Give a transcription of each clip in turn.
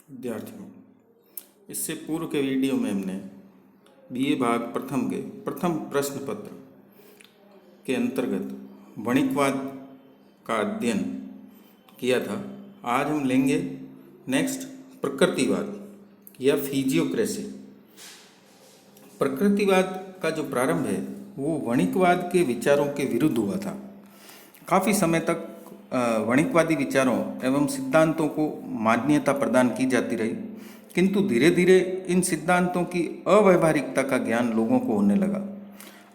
विद्यार्थियों, इससे पूर्व के वीडियो में हमने बीए भाग प्रथम के प्रथम प्रश्न पत्र के अंतर्गत वणिकवाद का अध्ययन किया था। आज हम लेंगे नेक्स्ट प्रकृतिवाद या फिजियोक्रेसी। प्रकृतिवाद का जो प्रारंभ है वो वणिकवाद के विचारों के विरुद्ध हुआ था। काफ़ी समय तक वणिकवादी विचारों एवं सिद्धांतों को मान्यता प्रदान की जाती रही, किंतु धीरे धीरे इन सिद्धांतों की अव्यावहारिकता का ज्ञान लोगों को होने लगा।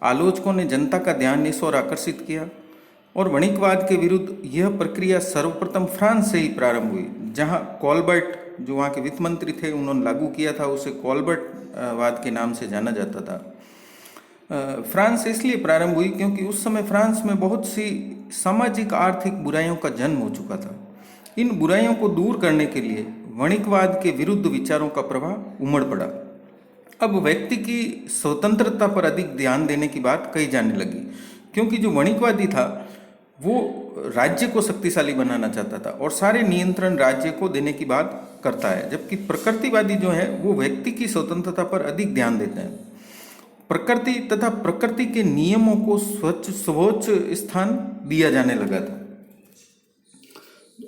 आलोचकों ने जनता का ध्यान इस ओर आकर्षित किया और वणिकवाद के विरुद्ध यह प्रक्रिया सर्वप्रथम फ्रांस से ही प्रारंभ हुई, जहां कॉल्बर्ट जो वहाँ के वित्त मंत्री थे उन्होंने लागू किया था। उसे कॉल्बर्ट वाद के नाम से जाना जाता था। फ्रांस इसलिए प्रारंभ हुई क्योंकि उस समय फ्रांस में बहुत सी सामाजिक आर्थिक बुराइयों का जन्म हो चुका था। इन बुराइयों को दूर करने के लिए वणिकवाद के विरुद्ध विचारों का प्रभाव उमड़ पड़ा। अब व्यक्ति की स्वतंत्रता पर अधिक ध्यान देने की बात कही जाने लगी, क्योंकि जो वणिकवादी था वो राज्य को शक्तिशाली बनाना चाहता था और सारे नियंत्रण राज्य को देने की बात करता है, जबकि प्रकृतिवादी जो है वो व्यक्ति की स्वतंत्रता पर अधिक ध्यान देते हैं। प्रकृति तथा प्रकृति के नियमों को सर्वोच्च स्थान दिया जाने लगा था।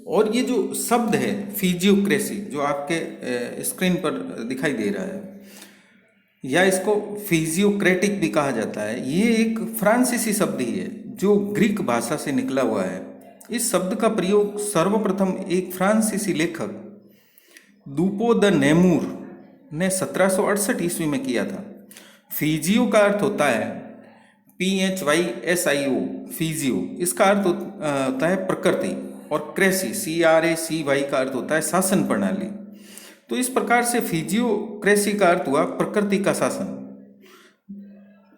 और ये जो शब्द है फिजियोक्रेसी जो आपके स्क्रीन पर दिखाई दे रहा है, या इसको फिजियोक्रेटिक भी कहा जाता है, ये एक फ्रांसीसी शब्द ही है जो ग्रीक भाषा से निकला हुआ है। इस शब्द का प्रयोग सर्वप्रथम एक फ्रांसीसी लेखक दूपो द नेमूर ने 1768 ईस्वी में किया था। फिजियो का अर्थ होता है PHYSIO, फिजियो। इसका अर्थ होता है प्रकृति, और क्रेसी CRACY का अर्थ होता है शासन प्रणाली। तो इस प्रकार से फिजियोक्रेसी का अर्थ हुआ प्रकृति का शासन।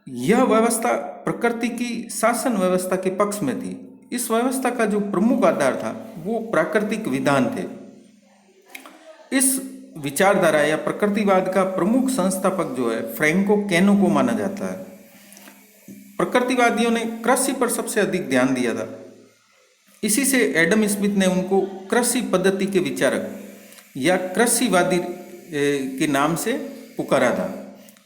यह व्यवस्था प्रकृति की शासन व्यवस्था के पक्ष में थी। इस व्यवस्था का जो प्रमुख आधार था वो प्राकृतिक विधान थे। इस विचारधारा या प्रकृतिवाद का प्रमुख संस्थापक जो है फ्रैंको कैनो को माना जाता है। प्रकृतिवादियों ने कृषि पर सबसे अधिक ध्यान दिया था। इसी से एडम स्मिथ ने उनको कृषि पद्धति के विचारक या कृषिवादी के नाम से पुकारा था।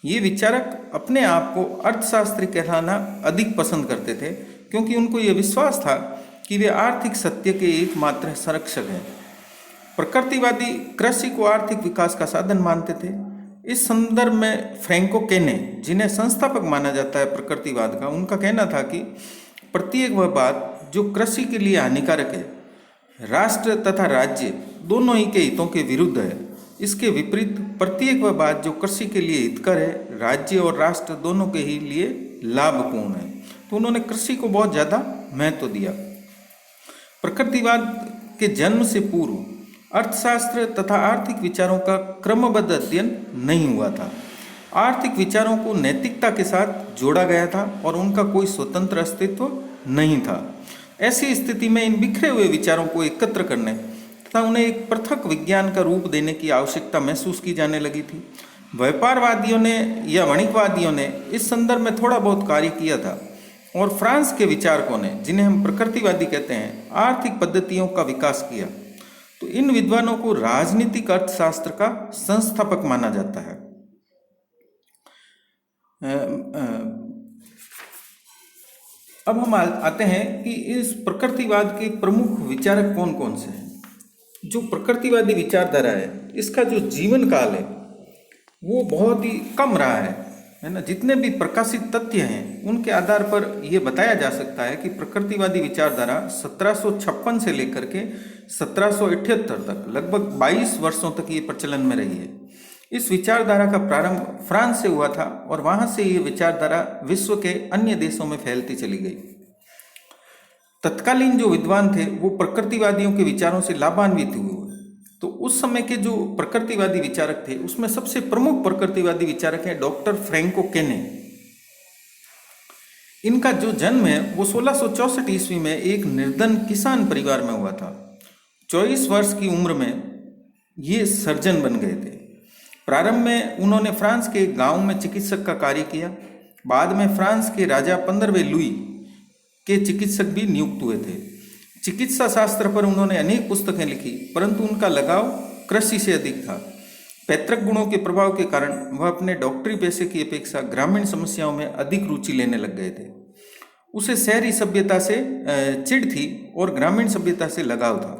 ये विचारक अपने आप को अर्थशास्त्री कहलाना अधिक पसंद करते थे, क्योंकि उनको ये विश्वास था कि वे आर्थिक सत्य के एकमात्र संरक्षक हैं। प्रकृतिवादी कृषि को आर्थिक विकास का साधन मानते थे। इस संदर्भ में फ्रैंको कैने, जिन्हें संस्थापक माना जाता है प्रकृतिवाद का, उनका कहना था कि प्रत्येक वह बात जो कृषि के लिए हानिकारक है, राष्ट्र तथा राज्य दोनों ही के हितों के विरुद्ध है। इसके विपरीत प्रत्येक वह बात जो कृषि के लिए हितकर है, राज्य और राष्ट्र दोनों के ही लिए लाभपूर्ण है। तो उन्होंने कृषि को बहुत ज़्यादा महत्व दिया। प्रकृतिवाद के जन्म से पूर्व अर्थशास्त्र तथा आर्थिक विचारों का क्रमबद्ध अध्ययन नहीं हुआ था। आर्थिक विचारों को नैतिकता के साथ जोड़ा गया था और उनका कोई स्वतंत्र अस्तित्व नहीं था। ऐसी स्थिति में इन बिखरे हुए विचारों को एकत्र करने तथा उन्हें एक पृथक विज्ञान का रूप देने की आवश्यकता महसूस की जाने लगी थी। व्यापारवादियों ने या वणिकवादियों ने इस संदर्भ में थोड़ा बहुत कार्य किया था, और फ्रांस के विचारकों ने, जिन्हें हम प्रकृतिवादी कहते हैं, आर्थिक पद्धतियों का विकास किया। तो इन विद्वानों को राजनीतिक अर्थशास्त्र का संस्थापक माना जाता है। अब हम आते हैं कि इस प्रकृतिवाद के प्रमुख विचारक कौन कौन से हैं। जो प्रकृतिवादी विचारधारा है, इसका जो जीवन काल है वो बहुत ही कम रहा है ना। जितने भी प्रकाशित तथ्य हैं उनके आधार पर यह बताया जा सकता है कि प्रकृतिवादी विचारधारा 1756 से लेकर के 1778 तक लगभग 22 वर्षों तक ये प्रचलन में रही है। इस विचारधारा का प्रारंभ फ्रांस से हुआ था और वहां से ये विचारधारा विश्व के अन्य देशों में फैलती चली गई। तत्कालीन जो विद्वान थे वो प्रकृतिवादियों के विचारों से लाभान्वित हुए। तो उस समय के जो प्रकृतिवादी विचारक थे उसमें सबसे प्रमुख प्रकृतिवादी विचारक है डॉक्टर फ्रैंको कैने। इनका जो जन्म है वो 1664 ईस्वी में एक निर्धन किसान परिवार में हुआ था। 24 वर्ष की उम्र में ये सर्जन बन गए थे। प्रारंभ में उन्होंने फ्रांस के एक गांव में चिकित्सक का कार्य किया। बाद में फ्रांस के राजा 15वें लुई के चिकित्सक भी नियुक्त हुए थे। चिकित्सा शास्त्र पर उन्होंने अनेक पुस्तकें लिखी, परंतु उनका लगाव कृषि से अधिक था। पैतृक गुणों के प्रभाव के कारण वह अपने डॉक्टरी पेशे की अपेक्षा ग्रामीण समस्याओं में अधिक रुचि लेने लग गए थे। उसे शहरी सभ्यता से चिढ़ थी और ग्रामीण सभ्यता से लगाव था।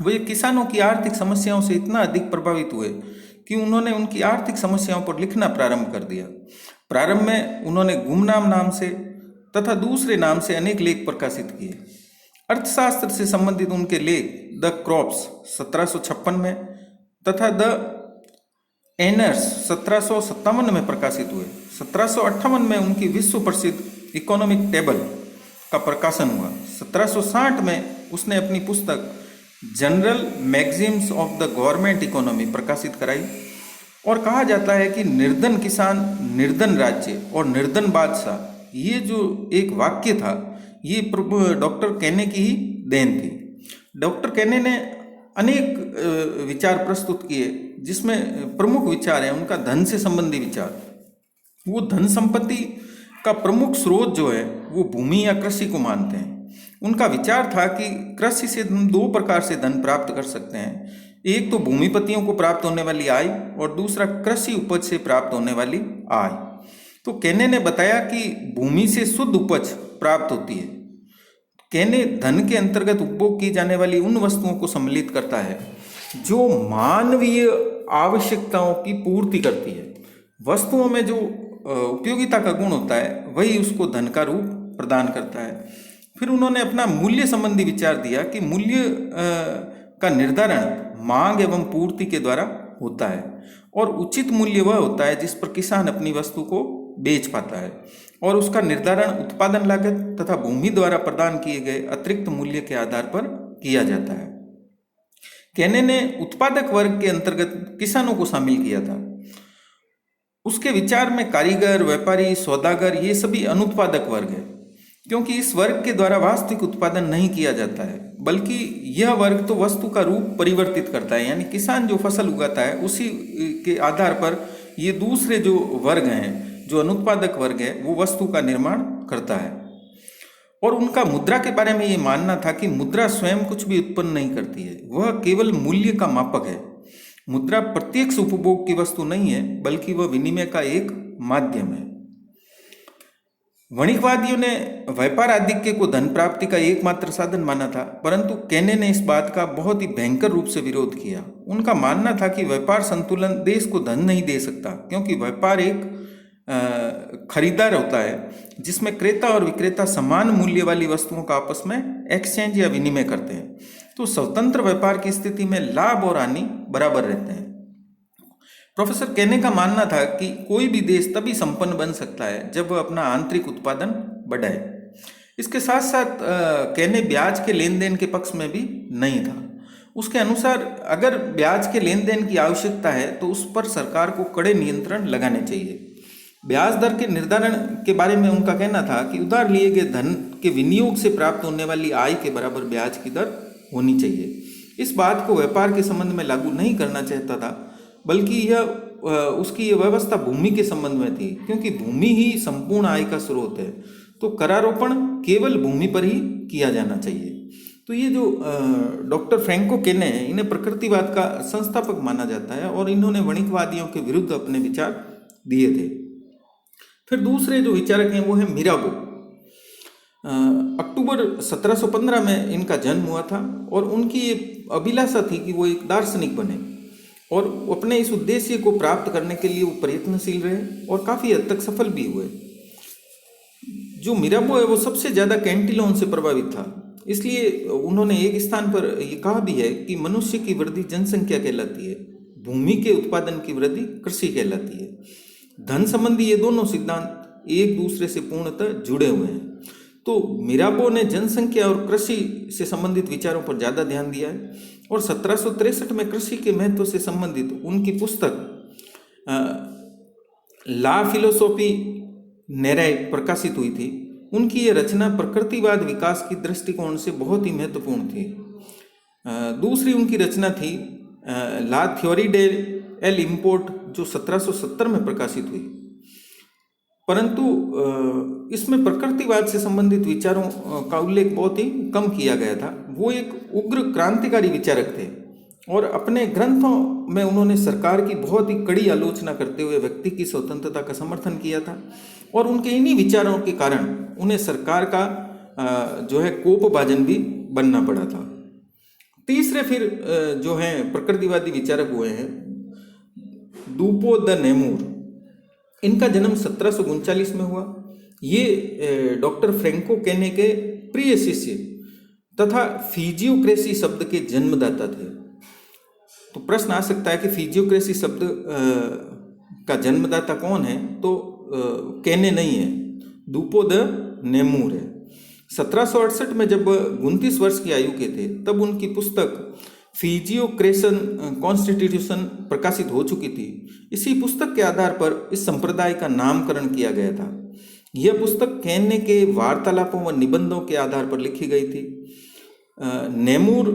वे किसानों की आर्थिक समस्याओं से इतना अधिक प्रभावित हुए कि उन्होंने उनकी आर्थिक समस्याओं पर लिखना प्रारंभ कर दिया। प्रारंभ में उन्होंने गुमनाम नाम से तथा दूसरे नाम से अनेक लेख प्रकाशित किए। अर्थशास्त्र से संबंधित उनके लेख द क्रॉप्स 1756 में तथा द एनर्स 1757 में प्रकाशित हुए। 1758 में उनकी विश्व प्रसिद्ध इकोनॉमिक टेबल का प्रकाशन हुआ। 1760 में उसने अपनी पुस्तक general magazines of the government economy प्रकाशित कराई। और कहा जाता है कि निर्धन किसान, निर्धन राज्य और निर्धन बादशाह, ये जो एक वाक्य था, ये डॉक्टर केने की ही देन थी। डॉक्टर केने ने अनेक विचार प्रस्तुत किए, जिसमें प्रमुख विचार है उनका धन से संबंधी विचार। वो धन संपत्ति का प्रमुख स्रोत जो है वो भूमि या कृषि को मानते हैं। उनका विचार था कि कृषि से हम दो प्रकार से धन प्राप्त कर सकते हैं, एक तो भूमिपतियों को प्राप्त होने वाली आय और दूसरा कृषि उपज से प्राप्त होने वाली आय। तो केने ने बताया कि भूमि से शुद्ध उपज प्राप्त होती है। केने धन के अंतर्गत उपभोग की जाने वाली उन वस्तुओं को सम्मिलित करता है जो मानवीय आवश्यकताओं की पूर्ति करती है। वस्तुओं में जो उपयोगिता का गुण होता है वही उसको धन का रूप प्रदान करता है। फिर उन्होंने अपना मूल्य संबंधी विचार दिया कि मूल्य का निर्धारण मांग एवं पूर्ति के द्वारा होता है और उचित मूल्य वह होता है जिस पर किसान अपनी वस्तु को बेच पाता है और उसका निर्धारण उत्पादन लागत तथा भूमि द्वारा प्रदान किए गए अतिरिक्त मूल्य के आधार पर किया जाता है। केने ने उत्पादक वर्ग के अंतर्गत किसानों को शामिल किया था। उसके विचार में कारीगर, व्यापारी, सौदागर ये सभी अनुत्पादक वर्ग है, क्योंकि इस वर्ग के द्वारा वास्तविक उत्पादन नहीं किया जाता है, बल्कि यह वर्ग तो वस्तु का रूप परिवर्तित करता है। यानी किसान जो फसल उगाता है उसी के आधार पर ये दूसरे जो वर्ग हैं, जो अनुत्पादक वर्ग है, वो वस्तु का निर्माण करता है। और उनका मुद्रा के बारे में ये मानना था कि मुद्रा स्वयं कुछ भी उत्पन्न नहीं करती है, वह केवल मूल्य का मापक है। मुद्रा प्रत्यक्ष उपभोग की वस्तु नहीं है, बल्कि वह विनिमय का एक माध्यम है। वणिकवादियों ने व्यापार आधिक्य को धन प्राप्ति का एकमात्र साधन माना था, परंतु केने ने इस बात का बहुत ही भयंकर रूप से विरोध किया। उनका मानना था कि व्यापार संतुलन देश को धन नहीं दे सकता, क्योंकि व्यापार एक खरीदार होता है जिसमें क्रेता और विक्रेता समान मूल्य वाली वस्तुओं का आपस में एक्सचेंज या विनिमय करते हैं। तो स्वतंत्र व्यापार की स्थिति में लाभ और हानि बराबर रहते हैं। प्रोफेसर केने का मानना था कि कोई भी देश तभी संपन्न बन सकता है जब वह अपना आंतरिक उत्पादन बढ़ाए। इसके साथ साथ केने ब्याज के लेन देन के पक्ष में भी नहीं था। उसके अनुसार अगर ब्याज के लेन देन की आवश्यकता है तो उस पर सरकार को कड़े नियंत्रण लगाने चाहिए। ब्याज दर के निर्धारण के बारे में उनका कहना था कि उधार लिए गए धन के विनियोग से प्राप्त होने वाली आय के बराबर ब्याज की दर होनी चाहिए। इस बात को व्यापार के संबंध में लागू नहीं करना चाहता था, बल्कि उसकी यह व्यवस्था भूमि के संबंध में थी, क्योंकि भूमि ही संपूर्ण आय का स्रोत है। तो करारोपण केवल भूमि पर ही किया जाना चाहिए। तो ये जो डॉक्टर फ्रैंको केने हैं, इन्हें प्रकृतिवाद का संस्थापक माना जाता है और इन्होंने वणिकवादियों के विरुद्ध अपने विचार दिए थे। फिर दूसरे जो विचारक हैं वो है मिराबो। अक्टूबर 1715 में इनका जन्म हुआ था और उनकी ये अभिलाषा थी कि वो एक दार्शनिक बने और अपने इस उद्देश्य को प्राप्त करने के लिए वो प्रयत्नशील रहे और काफ़ी हद तक सफल भी हुए। जो मिराबो है वो सबसे ज़्यादा कैंटिलोन से प्रभावित था, इसलिए उन्होंने एक स्थान पर ये कहा भी है कि मनुष्य की वृद्धि जनसंख्या कहलाती है, भूमि के उत्पादन की वृद्धि कृषि कहलाती है। धन संबंधी ये दोनों सिद्धांत एक दूसरे से पूर्णतः जुड़े हुए हैं। तो मिराबो ने जनसंख्या और कृषि से संबंधित विचारों पर ज़्यादा ध्यान दिया है और 1763 में कृषि के महत्व से संबंधित उनकी पुस्तक ला फिलोसोफी नेराe प्रकाशित हुई थी। उनकी ये रचना प्रकृतिवाद विकास की दृष्टिकोण से बहुत ही महत्वपूर्ण थी। दूसरी उनकी रचना थी ला थ्योरी डे एल इम्पोर्ट, जो 1770 में प्रकाशित हुई, परंतु इसमें प्रकृतिवाद से संबंधित विचारों का उल्लेख बहुत ही कम किया गया था। वो एक उग्र क्रांतिकारी विचारक थे और अपने ग्रंथों में उन्होंने सरकार की बहुत ही कड़ी आलोचना करते हुए व्यक्ति की स्वतंत्रता का समर्थन किया था, और उनके इन्हीं विचारों के कारण उन्हें सरकार का जो है कोपभाजन भी बनना पड़ा था। तीसरे फिर जो हैं प्रकृतिवादी विचारक हुए हैं दूपो द नेमूर। इनका जन्म 1739 में हुआ। ये डॉक्टर फ्रैंको केने के प्रिय शिष्य तथा फिजियोक्रेसी शब्द के जन्मदाता थे। तो प्रश्न आ सकता है कि फिजियोक्रेसी शब्द का जन्मदाता कौन है? तो केने नहीं है, दूपो द नेमूर है। 1768 में जब 29 वर्ष की आयु के थे तब उनकी पुस्तक फिजियोक्रेशन कॉन्स्टिट्यूशन प्रकाशित हो चुकी थी। इसी पुस्तक के आधार पर इस संप्रदाय का नामकरण किया गया था। यह पुस्तक केने के वार्तालापों व निबंधों के आधार पर लिखी गई थी। नेमूर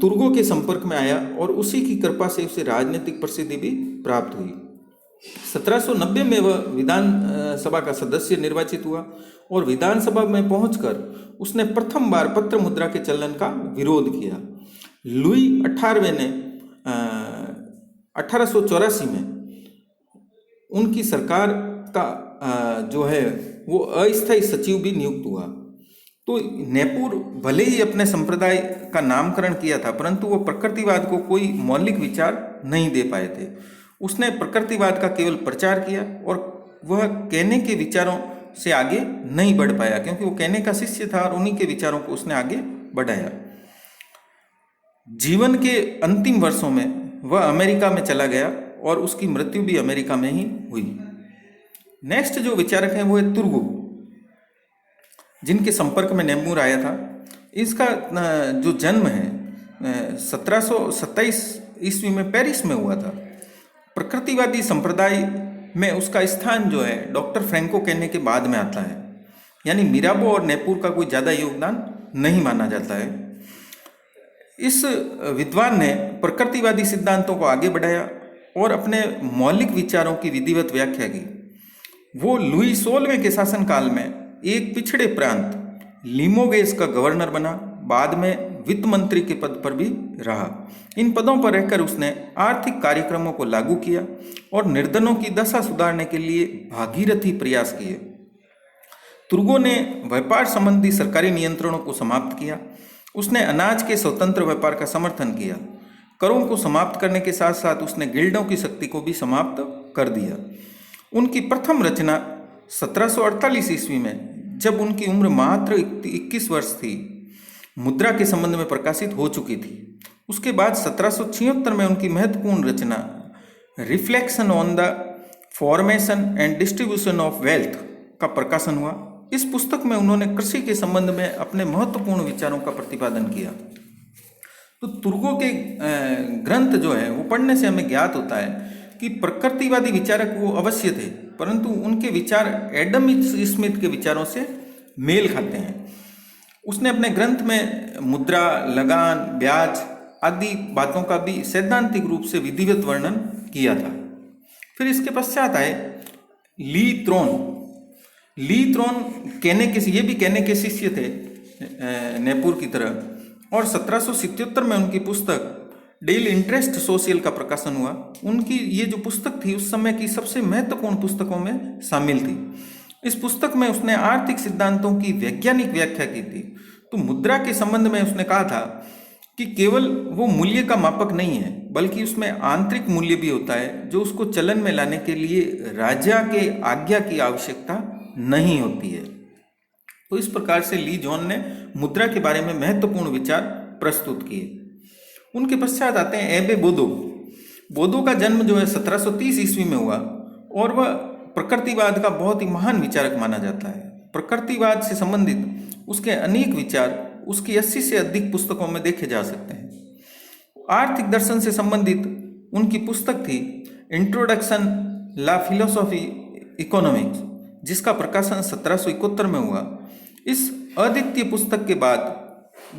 तुर्गों के संपर्क में आया और उसी की कृपा से उसे राजनीतिक प्रसिद्धि भी प्राप्त हुई। 1790 में वह विधान सभा का सदस्य निर्वाचित हुआ और विधानसभा में पहुंचकर उसने प्रथम बार पत्र मुद्रा के चलन का विरोध किया। लुई 18वें ने 1884 में उनकी सरकार का जो है वो अस्थायी सचिव भी नियुक्त हुआ। तो नेपुर भले ही अपने संप्रदाय का नामकरण किया था, परंतु वो प्रकृतिवाद को कोई मौलिक विचार नहीं दे पाए थे। उसने प्रकृतिवाद का केवल प्रचार किया और वह केने के विचारों से आगे नहीं बढ़ पाया, क्योंकि वो केने का शिष्य था और उन्हीं के विचारों को उसने आगे बढ़ाया। जीवन के अंतिम वर्षों में वह अमेरिका में चला गया और उसकी मृत्यु भी अमेरिका में ही हुई। नेक्स्ट जो विचारक हैं वो है तुर्गो, जिनके संपर्क में नेमूर आया था। इसका जो जन्म है 1727 ईस्वी में पेरिस में हुआ था। प्रकृतिवादी संप्रदाय में उसका स्थान जो है डॉक्टर फ्रैंको केने के बाद में आता है, यानी मिराबो और नेपुर का कोई ज़्यादा योगदान नहीं माना जाता है। इस विद्वान ने प्रकृतिवादी सिद्धांतों को आगे बढ़ाया और अपने मौलिक विचारों की विधिवत व्याख्या की। वो लुई 16वें के शासनकाल में एक पिछड़े प्रांत लिमोगेस का गवर्नर बना। बाद में वित्त मंत्री के पद पर भी रहा। इन पदों पर रहकर उसने आर्थिक कार्यक्रमों को लागू किया और निर्धनों की दशा सुधारने के लिए भागीरथी प्रयास किए। तुर्गो ने व्यापार संबंधी सरकारी नियंत्रणों को समाप्त किया। उसने अनाज के स्वतंत्र व्यापार का समर्थन किया। करों को समाप्त करने के साथ साथ उसने गिल्डों की शक्ति को भी समाप्त कर दिया। उनकी प्रथम रचना 1748 ईस्वी में, जब उनकी उम्र मात्र 21 वर्ष थी, मुद्रा के संबंध में प्रकाशित हो चुकी थी। उसके बाद 1776 में उनकी महत्वपूर्ण रचना reflection on the formation and distribution of wealth का प्रकाशन हुआ। इस पुस्तक में उन्होंने कृषि के संबंध में अपने महत्वपूर्ण विचारों का प्रतिपादन किया। तो तुर्गो के ग्रंथ जो है वो पढ़ने से हमें ज्ञात होता है कि प्रकृतिवादी विचारक वो अवश्य थे, परंतु उनके विचार एडम स्मिथ के विचारों से मेल खाते हैं। उसने अपने ग्रंथ में मुद्रा, लगान, ब्याज आदि बातों का भी सैद्धांतिक रूप से विधिवत वर्णन किया था। फिर इसके पश्चात आए ली त्रोन ये भी केने के शिष्य थे नेपुर की तरह, और 1777 में उनकी पुस्तक डेली इंटरेस्ट सोशियल का प्रकाशन हुआ। उनकी ये जो पुस्तक थी उस समय की सबसे महत्वपूर्ण पुस्तकों में शामिल थी। इस पुस्तक में उसने आर्थिक सिद्धांतों की वैज्ञानिक व्याख्या की थी। तो मुद्रा के संबंध में उसने कहा था कि केवल वो मूल्य का मापक नहीं है, बल्कि उसमें आंतरिक मूल्य भी होता है, जो उसको चलन में लाने के लिए राजा के आज्ञा की आवश्यकता नहीं होती है। तो इस प्रकार से ली जॉन ने मुद्रा के बारे में महत्वपूर्ण विचार प्रस्तुत किए। उनके पश्चात आते हैं एबे बोदो का जन्म जो है 1730 ईस्वी में हुआ और वह प्रकृतिवाद का बहुत ही महान विचारक माना जाता है। प्रकृतिवाद से संबंधित उसके अनेक विचार उसकी 80 से अधिक पुस्तकों में देखे जा सकते हैं। आर्थिक दर्शन से संबंधित उनकी पुस्तक थी इंट्रोडक्शन ला फिलोसॉफी इकोनॉमिक्स, जिसका प्रकाशन 1771 में हुआ। इस अद्वितीय पुस्तक के बाद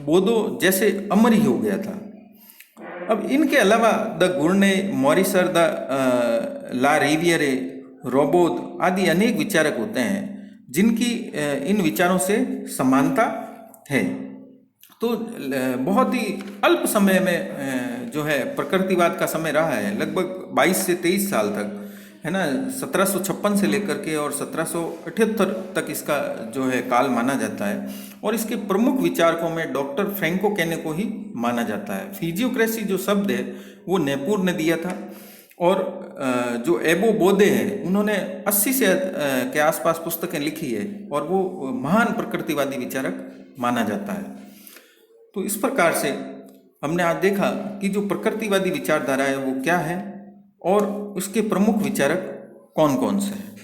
बोदो जैसे अमर ही हो गया था। अब इनके अलावा द गुर्ने, मॉरिसर, द ला रिवियरे, रोबोद आदि अनेक विचारक होते हैं जिनकी इन विचारों से समानता है। तो बहुत ही अल्प समय में जो है प्रकृतिवाद का समय रहा है, लगभग 22 से 23 साल तक, है ना। 1756 से लेकर के और 1778 तक इसका जो है काल माना जाता है। और इसके प्रमुख विचारकों में डॉक्टर फ्रैंको केने को ही माना जाता है। फिजियोक्रेसी जो शब्द है वो नेपुर ने दिया था, और जो एबो बोदे हैं उन्होंने 80 से के आसपास पुस्तकें लिखी है, और वो महान प्रकृतिवादी विचारक माना जाता है। तो इस प्रकार से हमने आज देखा कि जो प्रकृतिवादी विचारधारा है वो क्या है और उसके प्रमुख विचारक कौन कौन से हैं।